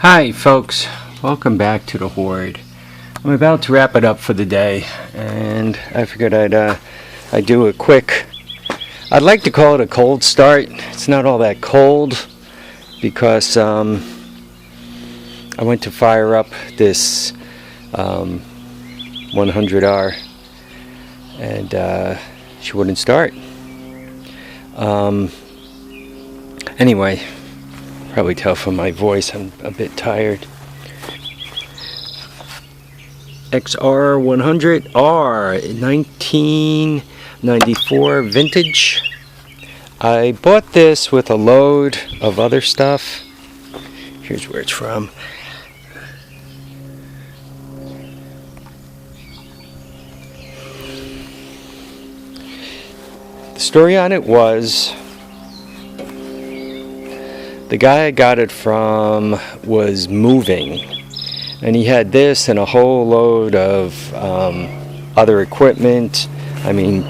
Hi folks, welcome back to the Hoard. I'm about to wrap it up for the day, and I figured I'd do a quick, I'd like to call it a cold start. It's not all that cold because I went to fire up this 100R and she wouldn't start. Anyway, probably tell from my voice I'm a bit tired. XR100R 1994 vintage. I bought this with a load of other stuff. Here's where it's from. The story on it was the guy I got it from was moving, and he had this and a whole load of other equipment. I mean,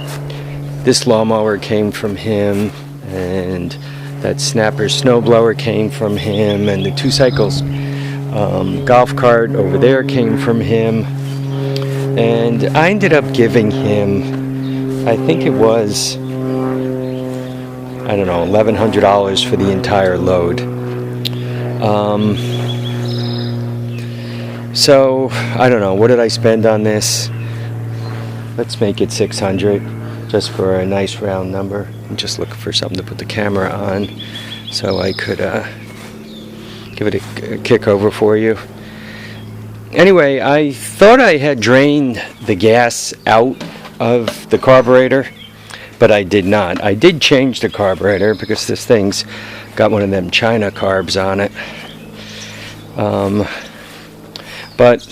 this lawnmower came from him, and that snapper snowblower came from him, and the 2-cycles golf cart over there came from him. And I ended up giving him, I think it was, I don't know, $1,100 for the entire load. So I don't know, what did I spend on this? Let's make it $600, just for a nice round number. I'm just looking for something to put the camera on so I could give it a kick over for you. Anyway, I thought I had drained the gas out of the carburetor, but I did not. I did change the carburetor because this thing's got one of them China carbs on it. But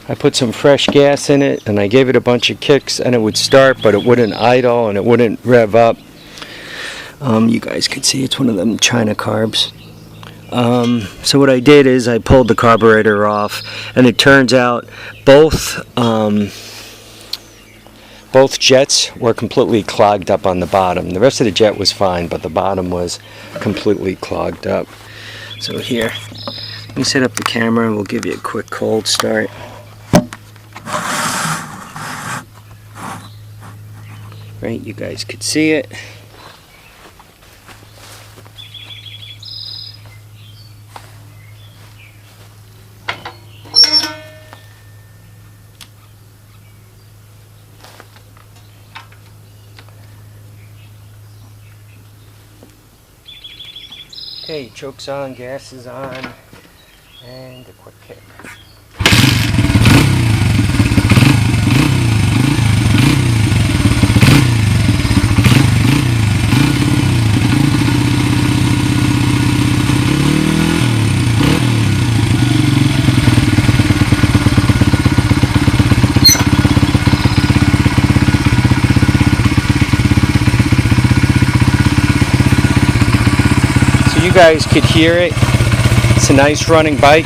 I put some fresh gas in it and I gave it a bunch of kicks and it would start, but it wouldn't idle and it wouldn't rev up. You guys can see it's one of them China carbs. So what I did is I pulled the carburetor off, and it turns out both jets were completely clogged up on the bottom. The rest of the jet was fine, but the bottom was completely clogged up. So here, let me set up the camera and we'll give you a quick cold start. Right, you guys could see it. Okay, choke's on, gas is on, and a quick kick. You guys could hear it. It's a nice running bike.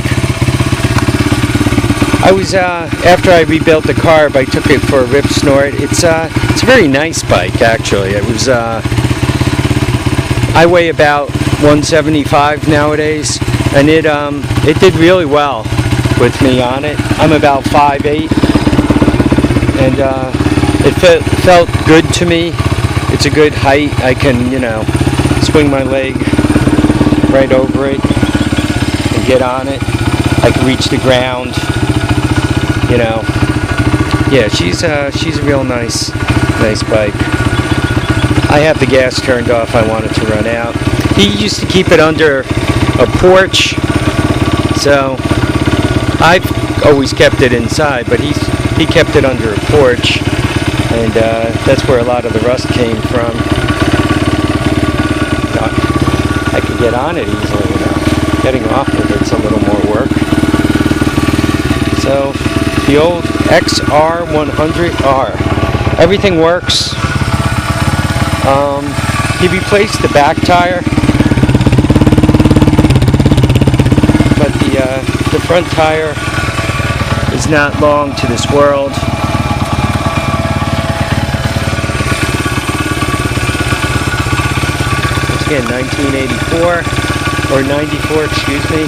I was after I rebuilt the carb, I took it for a rip snort. It's a very nice bike actually. It was I weigh about 175 nowadays, and it did really well with me on it. I'm about 5'8", and it felt good to me. It's a good height. I can, swing my leg right over it and get on it. I can reach the ground. Yeah, she's a real nice bike. I have the gas turned off. I want it to run out. He used to keep it under a porch, so I've always kept it inside, but he kept it under a porch, and that's where a lot of the rust came from. I could get on it easily now. Getting off of it's a little more work. So, the old XR100R. Everything works. He replaced the back tire, but the front tire is not long to this world. Once again, 1984. or 94, excuse me.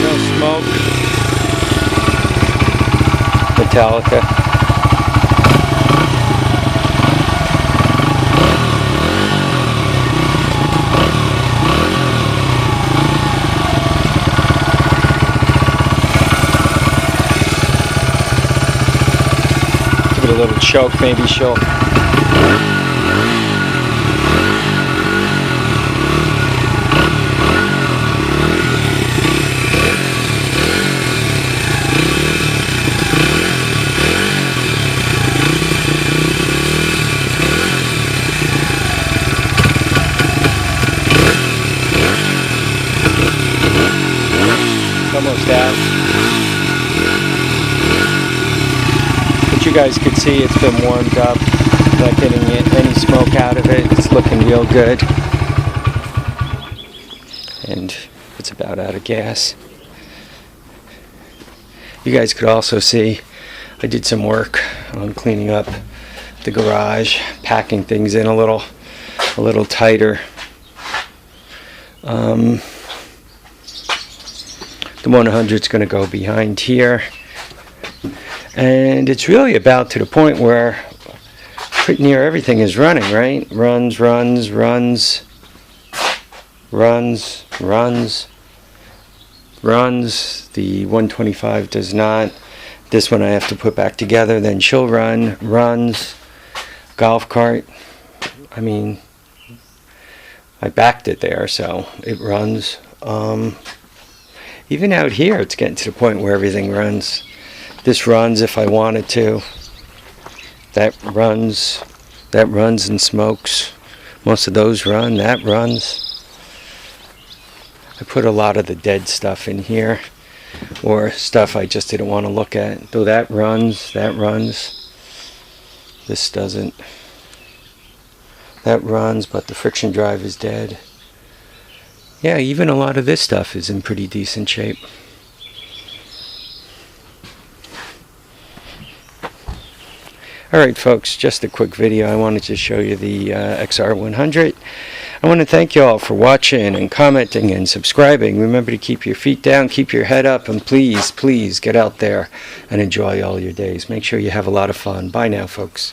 No smoke. Metallica. Give it a little choke, maybe she'll. Almost out. But you guys could see it's been warmed up. Not getting any smoke out of it. It's looking real good. And it's about out of gas. You guys could also see I did some work on cleaning up the garage, packing things in a little tighter. The 100 is going to go behind here, and it's really about to the point where pretty near everything is running, right? Runs. The 125 does not. This one I have to put back together, then she'll runs. Golf cart, I mean, I backed it there, so it runs. Even out here, it's getting to the point where everything runs. This runs if I wanted to. That runs and smokes. Most of those run. That runs. I put a lot of the dead stuff in here, or stuff I just didn't want to look at. Though that runs. This doesn't. That runs, but the friction drive is dead. Yeah, even a lot of this stuff is in pretty decent shape. Alright folks, just a quick video. I wanted to show you the XR100. I want to thank you all for watching and commenting and subscribing. Remember to keep your feet down, keep your head up, and please get out there and enjoy all your days. Make sure you have a lot of fun. Bye now folks.